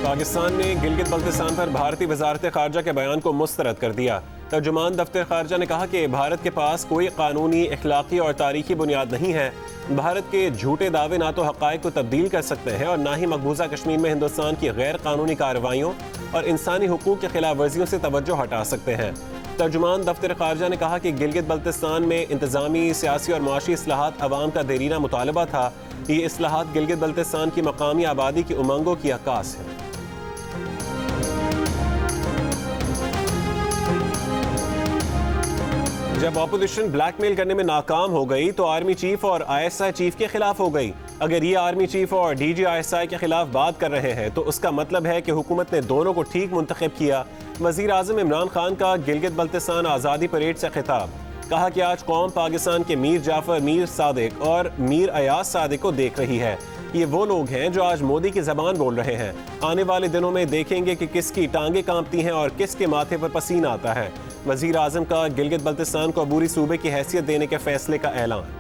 पाकिस्तान ने गिलगित बल्तिस्तान पर भारतीय वजारत खारजा के बयान को मुस्तरद कर दिया। तर्जुमान दफ्तर खारजा ने कहा कि भारत के पास कोई कानूनी, अखलाकी और तारीखी बुनियाद नहीं है। भारत के झूठे दावे ना तो हक़ाइक़ को तब्दील कर सकते हैं और ना ही मकबूजा कश्मीर में हिंदुस्तान की गैर कानूनी कार्रवाइयों और इंसानी हुकूक की खिलाफ वर्जियों से तवज्जो हटा सकते हैं। तर्जुमान दफ्तर खारजा ने कहा कि गिलगित बल्तिस्तान में इंतजामी, सियासी और माशी इस्लाहात अवाम का देरीना मुतालबा था। ये इस्लाहात गिलगित बल्तिस्तान की मकामी आबादी की उमंगों की अक्कास है। जब ऑपोजिशन ब्लैकमेल करने में नाकाम हो गई तो आर्मी चीफ और ISI चीफ के खिलाफ हो गई। अगर ये आर्मी चीफ और DG ISI के खिलाफ बात कर रहे हैं तो उसका मतलब है कि हुकूमत ने दोनों को ठीक मुंतखब किया। वज़ीर आज़म इमरान खान का गिलगित बल्तिस्तान आज़ादी परेड से खिताब, कहा कि आज कौम पाकिस्तान के मीर जाफर, मीर सादिक और मीर अयाज सादिक को देख रही है। ये वो लोग हैं जो आज मोदी की ज़बान बोल रहे हैं। आने वाले दिनों में देखेंगे कि किसकी टांगें कांपती हैं और किसके माथे पर पसीना आता है। वज़ीर आज़म का गिलगित बल्तिस्तान को अबूरी सूबे की हैसियत देने के फैसले का ऐलान।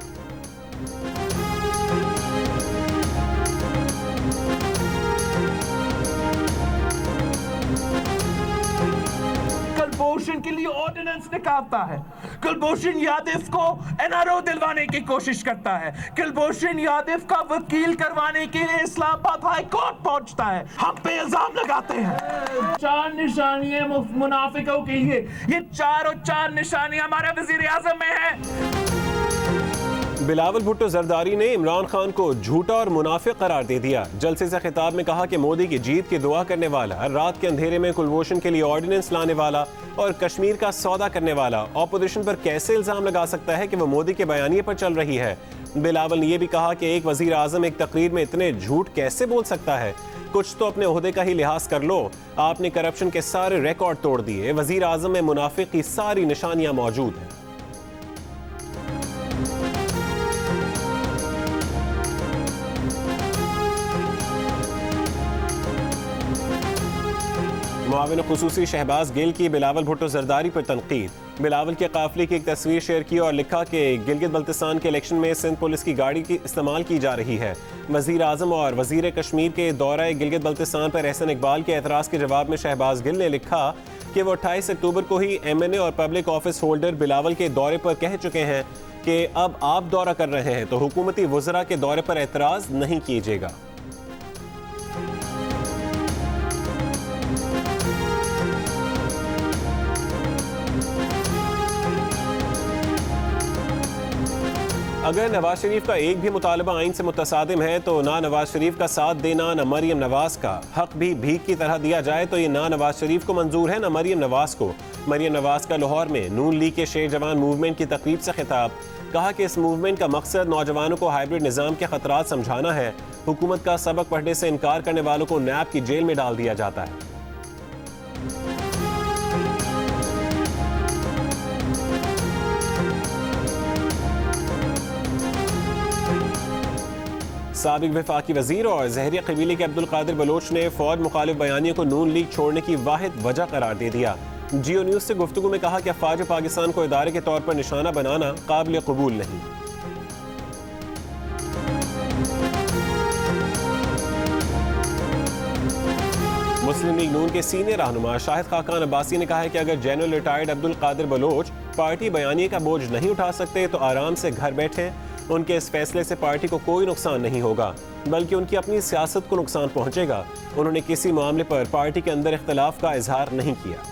कुलभूषण के लिए ऑर्डिनेंस निकालता है, कुलभूषण यादव को NRO दिलवाने की कोशिश करता है, कुलभूषण यादव का वकील करवाने के लिए इस्लामाबाद हाई कोर्ट पहुंचता है। हम पे इल्जाम लगाते हैं। 4 निशानियां मुनाफिकों के लिए, ये 4 निशानियां हमारे वजीर आज़म में है। बिलावल भुट्टो जरदारी ने इमरान खान को झूठा और मुनाफिक करार दे दिया। जलसे से खिताब में कहा कि मोदी की जीत की दुआ करने वाला, रात के अंधेरे में कुलभूषण के लिए ऑर्डिनेंस लाने वाला और कश्मीर का सौदा करने वाला ऑपोजिशन पर कैसे इल्जाम लगा सकता है कि वो मोदी के बयानिए पर चल रही है। बिलावल ने यह भी कहा कि एक वजीर आजम एक तकरीर में इतने झूठ कैसे बोल सकता है। कुछ तो अपने ओहदे का ही लिहाज कर लो। आपने करप्शन के सारे रिकॉर्ड तोड़ दिए। वजीर आजम में मुनाफिक की सारी निशानियां मौजूद हैं। मुआविन खुसूसी शहबाज गिल की बिलावल भुट्टो जरदारी पर तनकीद। बिलावल के काफिले की एक तस्वीर शेयर की और लिखा कि गिलगित बल्तिस्तान के इलेक्शन में सिंध पुलिस की गाड़ी की इस्तेमाल की जा रही है। वजीर आजम और वजीर कश्मीर के दौरे गिलगित बल्तिस्तान पर एहसन इकबाल के एतराज़ के जवाब में शहबाज गिल ने लिखा कि वो 28 अक्टूबर को ही MNA और पब्लिक ऑफिस होल्डर बिलावल के दौरे पर कह चुके हैं कि अब आप दौरा कर रहे हैं तो हुकूमती वज़रा के दौरे पर एतराज़ नहीं कीजिएगा। अगर नवाज शरीफ का एक भी मुतालबा आइन से मुतसादिम है तो ना नवाज शरीफ का साथ देना, ना मरियम नवाज का हक भी भीख की तरह दिया जाए तो ये ना नवाज शरीफ को मंजूर है ना मरियम नवाज को। मरियम नवाज का लाहौर में नून लीग के शेर जवान मूवमेंट की तकरीब से खिताब, कहा कि इस मूवमेंट का मकसद नौजवानों को हाइब्रिड निज़ाम के खतरात समझाना है। हुकूमत का सबक पढ़ने से इनकार करने वालों को नैब की जेल में डाल दिया जाता है। साबिक वफाकी वजीर और ज़हरिया कबीले के अब्दुल कादिर बलोच ने फौज मुखालिफ बयानियों को नून लीग छोड़ने की वाहिद वजह करार दे दिया। जियो न्यूज़ से गुफ्तगू में कहा कि अफवाज पाकिस्तान को इदारे के तौर पर निशाना बनाना काबिल कबूल नहीं। मुस्लिम लीग नून के सीनियर रहनुमा शाहिद खाकान अब्बासी ने कहा है कि अगर general retired Abdul Qadir Baloch party बयानिए का बोझ नहीं उठा सकते तो आराम से घर बैठे। उनके इस फैसले से पार्टी को कोई नुकसान नहीं होगा बल्कि उनकी अपनी सियासत को नुकसान पहुंचेगा। उन्होंने किसी मामले पर पार्टी के अंदर इख्तिलाफ का इजहार नहीं किया।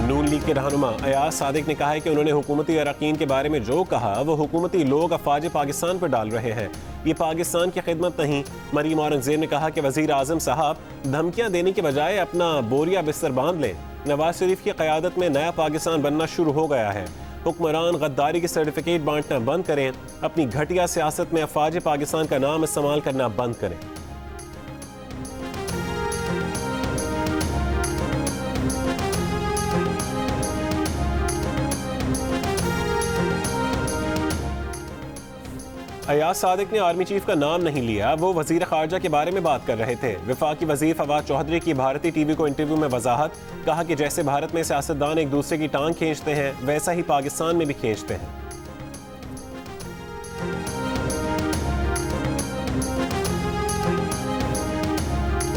नून लीग के रहनुमा अयाज सादिक ने कहा है कि उन्होंने हुकूमती अरकान के बारे में जो कहा वो हुकूमती लोग अफवाज पाकिस्तान पर डाल रहे हैं। ये पाकिस्तान की खिदमत नहीं। मरीम औरंगजेब ने कहा कि वजीर आजम साहब धमकियां देने के बजाय अपना बोरिया बिस्तर बांध लें। नवाज शरीफ की क़यादत में नया पाकिस्तान बनना शुरू हो गया है। हुक्मरान गद्दारी के सर्टिफिकेट बांटना बंद करें। अपनी घटिया सियासत में अफवाज पाकिस्तान का नाम इस्तेमाल करना बंद करें। अयाज सादिक ने आर्मी चीफ का नाम नहीं लिया। वो वजीर खारजा के बारे में बात कर रहे थे। वफाकी वजीर फवाद चौधरी की भारतीय टीवी को इंटरव्यू में वजाहत, कहा कि जैसे भारत में सियासतदान एक दूसरे की टांग खींचते हैं वैसा ही पाकिस्तान में भी खींचते हैं।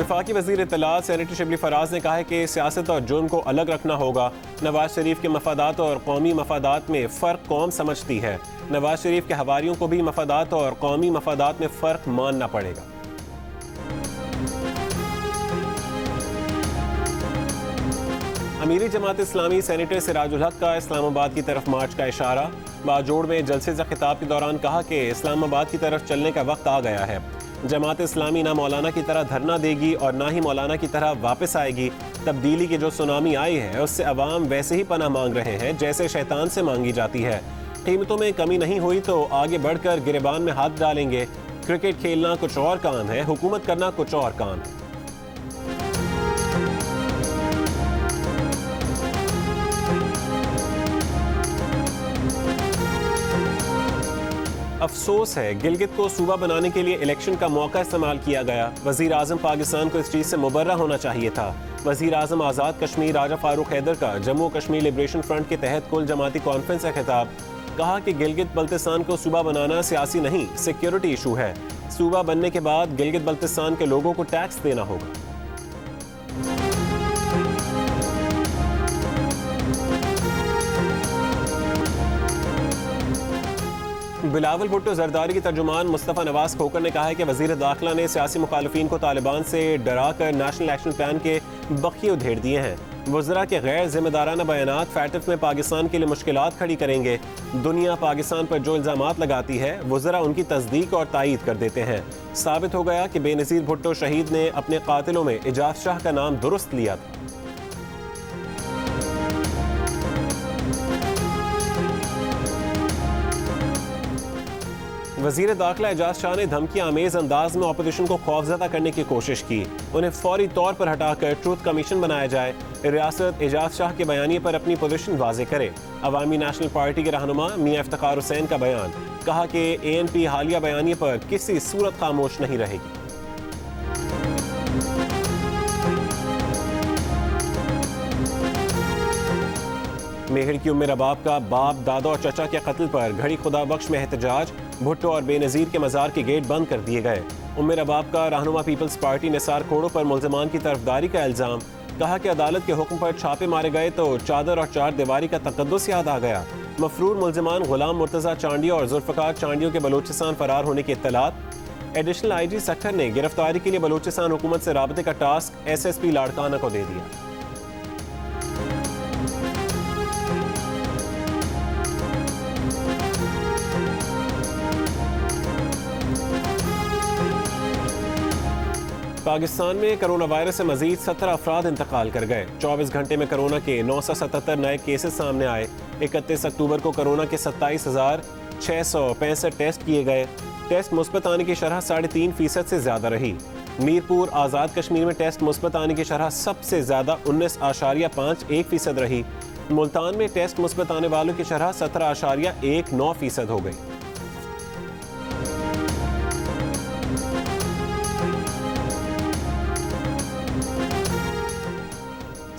वफाकी वज़ीर इत्तलात सेनेटर शिबली फराज ने कहा है कि सियासत और जुर्म को अलग रखना होगा। नवाज शरीफ के मफादात और कौमी मफादात में फ़र्क कौम समझती है। नवाज शरीफ के हवारियों को भी मफादात और कौमी मफादात में फ़र्क मानना पड़ेगा। अमीरी जमात इस्लामी सेनेटर सिराजुल हक का इस्लामाबाद की तरफ मार्च का इशारा। बाजोड़ में जलसे से खिताब के दौरान कहा कि इस्लामाबाद की तरफ चलने का वक्त आ गया है। जमात इस्लामी ना मौलाना की तरह धरना देगी और ना ही मौलाना की तरह वापस आएगी। तब्दीली की जो सुनामी आई है उससे अवाम वैसे ही पनाह मांग रहे हैं जैसे शैतान से मांगी जाती है। कीमतों में कमी नहीं हुई तो आगे बढ़कर गिरेबान में हाथ डालेंगे। क्रिकेट खेलना कुछ और काम है, हुकूमत करना कुछ और काम है। अफसोस है गिलगित को सूबा बनाने के लिए इलेक्शन का मौका इस्तेमाल किया गया। वज़ीर आज़म पाकिस्तान को इस चीज़ से मुबर्रा होना चाहिए था। वज़ीर आज़म आज़ाद कश्मीर राजा फारूक हैदर का जम्मू कश्मीर लिबरेशन फ्रंट के तहत कुल जमाती कॉन्फ्रेंस से खिताब। कहा कि गिलगित बल्तिस्तान को सूबा बनाना सियासी नहीं, सिक्योरिटी इशू है। सूबा बनने के बाद गिलगित बल्तिस्तान के लोगों को टैक्स देना होगा। बिलावल भुट्टो जरदारी के तर्जुमान मुस्तफ़ा नवाज खोकर ने कहा है कि वज़ीर दाखिला ने सियासी मुखालिफिन को तालिबान से डरा कर नेशनल एक्शन प्लान के बखिए उधेड़ दिए हैं। वज़रा के गैर जिम्मेदाराना बयानात फैटफ में पाकिस्तान के लिए मुश्किलात खड़ी करेंगे। दुनिया पाकिस्तान पर जो इल्ज़ामात लगाती है वज़रा उनकी तस्दीक और तायीद कर देते हैं। साबित हो गया कि बेनज़ीर भुट्टो शहीद ने अपने कातिलों में एजाज शाह का नाम दुरुस्त लिया था। वज़ीर दाखिला एजाज शाह ने धमकी आमेज अंदाज में अपोजिशन को खौफजदा करने की कोशिश की। उन्हें फौरी तौर पर हटाकर ट्रूथ कमीशन बनाया जाए। रियासत एजाज शाह के बयानी पर अपनी पोजीशन वाज़े करे। अवामी नेशनल पार्टी के रहनुमा मियां इफ्तिखार हुसैन का बयान। कहा कि ANP हालिया बयानी पर किसी सूरत खामोश नहीं रहेगी। मेहर की उम्र रबाब का बाप, दादा और चचा के कत्ल पर घड़ी खुदा बख्श में एहतजाज। भुट्टो और बेनज़ीर के मज़ार के गेट बंद कर दिए गए। उम्र रबाब का रहनुमा पीपल्स पार्टी निसार खोड़ों पर मुल्ज़िमान की तरफदारी का इल्ज़ाम। कहा कि अदालत के हुक्म पर छापे मारे गए तो चादर और चार दीवारी का तकद्दुस याद आ गया। मफरूर मुल्ज़िमान गुलाम मुर्तज़ा चांडिया और जुल्फ़कार चांडियों के बलूचिस्तान फरार होने की इत्तलात। एडिशनल IG सखर ने गिरफ्तारी के लिए बलूचिस्तान हुकूमत से राबते का टास्क SSP लाड़काना को दे दिया। पाकिस्तान में कोरोना वायरस से मजीद 17 अफराद इंतकाल कर गए। 24 घंटे में कोरोना के 977 नए केसेस सामने आए। 31 अक्टूबर को कोरोना के 27,665 टेस्ट किए गए। टेस्ट मुस्बत आने की शरह 3.5% से ज़्यादा रही। मीरपुर आज़ाद कश्मीर में टेस्ट मुस्बत आने की शरह सबसे ज़्यादा 19.51% रही। मुल्तान में टेस्ट मुस्बत आने वालों की शरह 17.19% हो गई।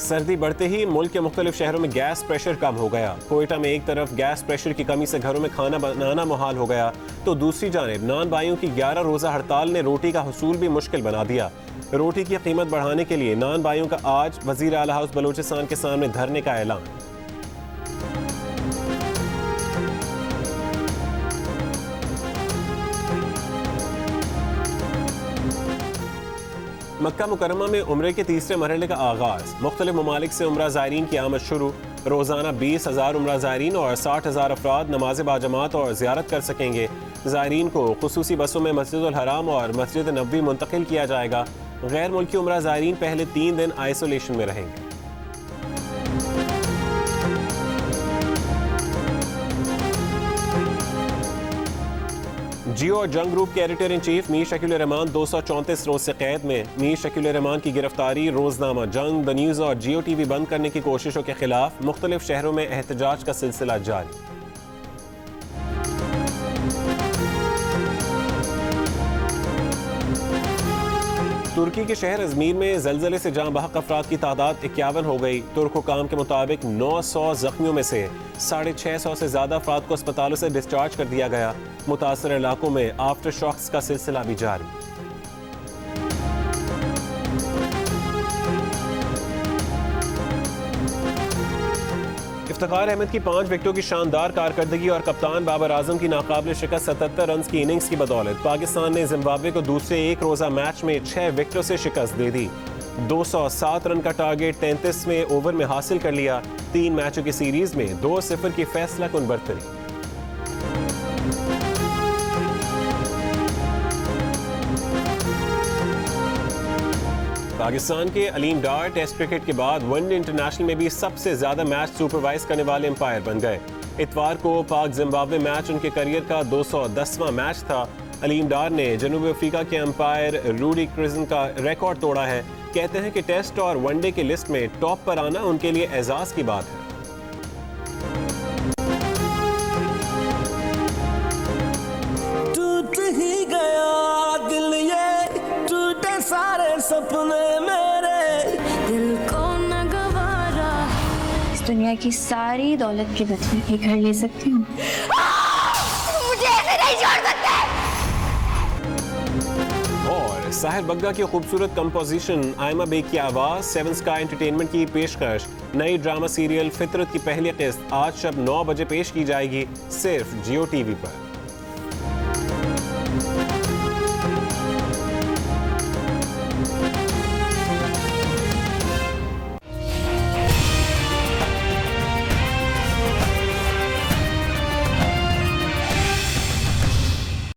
सर्दी बढ़ते ही मुल्क के मुख्तलिफ शहरों में गैस प्रेशर कम हो गया। कोयटा में एक तरफ गैस प्रेशर की कमी से घरों में खाना बनाना मुहाल हो गया तो दूसरी जानिब नान बाइयों की 11 रोज़ा हड़ताल ने रोटी का हुसूल भी मुश्किल बना दिया। रोटी की कीमत बढ़ाने के लिए नान बाइयों का आज वज़ीर आला हाउस बलूचिस्तान के सामने धरने का ऐलान। मक्का मुकरमा में उम्रे के तीसरे मरहले का आगाज। मुख्तलिफ ममालिक से उम्रा ज़ायरीन की आमद शुरू। रोज़ाना 20,000 उम्रा ज़ायरीन और 60,000 अफराद नमाज बाजमात और ज़ियारत कर सकेंगे। ज़ायरीन को खुसूसी बसों में मस्जिदुल हराम और मस्जिद नबवी मुंतकिल किया जाएगा। गैर मुल्की उम्रा ज़ायरीन पहले 3 दिन आइसोलेशन में रहेंगे। जियो और जंग ग्रुप के editor in chief Mir Shakeel Rahman 234 रोज से कैद में। मीर शकील रहमान की गिरफ्तारी, रोजनामा जंग, द न्यूज़ और जियो TV बंद करने की कोशिशों के खिलाफ मुख्तलिफ शहरों में एहतजाज का सिलसिला जारी। तुर्की के शहर अजमीर में जलजले से जाँ बहक अफराद की तादाद 51 हो गई। तुर्क हुकाम के मुताबिक 900 जख्मियों में से 650 से ज़्यादा अफराद को अस्पतालों से डिस्चार्ज कर दिया गया। मुतासर इलाकों में आफ्टर शॉक्स का सिलसिला भी जारी। इफ्तिखार अहमद की 5 विकेटों की शानदार कारकर्दगी और कप्तान बाबर आजम की नाकाबिले शिकस्त 77 रन की इनिंग्स की बदौलत पाकिस्तान ने जिम्बाब्वे को दूसरे एक रोजा मैच में 6 विकेटों से शिकस्त दे दी। 207 रन का टारगेट 33वें ओवर में हासिल कर लिया। 3 मैचों की सीरीज में 2-0 की फैसला कुन बरतरी। पाकिस्तान के अलीम डार टेस्ट क्रिकेट के बाद वनडे इंटरनेशनल में भी सबसे ज्यादा मैच सुपरवाइज करने वाले अंपायर बन गए। इतवार को पाक जिम्बाब्वे मैच उनके करियर का 210वां मैच था। अलीम डार ने जनूबी अफ्रीका के अंपायर रूडी क्रिजन का रिकॉर्ड तोड़ा है। कहते हैं कि टेस्ट और वनडे की लिस्ट में टॉप पर आना उनके लिए एजाज की बात है। टूट ही गया दिल, ये टूटे सारे सपने मेरे, दिल को न गवारा। इस दुनिया की सारी दौलत के बदले ये घर ले सकती हूँ। मुझे ऐसे नहीं छोड़ सकते। और साहिर बग्गा की खूबसूरत कंपोजिशन, आयमा बेग की आवाज, 7 स्काई एंटरटेनमेंट की पेशकश। नई ड्रामा सीरियल फितरत की पहली किस्त आज शब 9 बजे पेश की जाएगी सिर्फ जियो टीवी पर।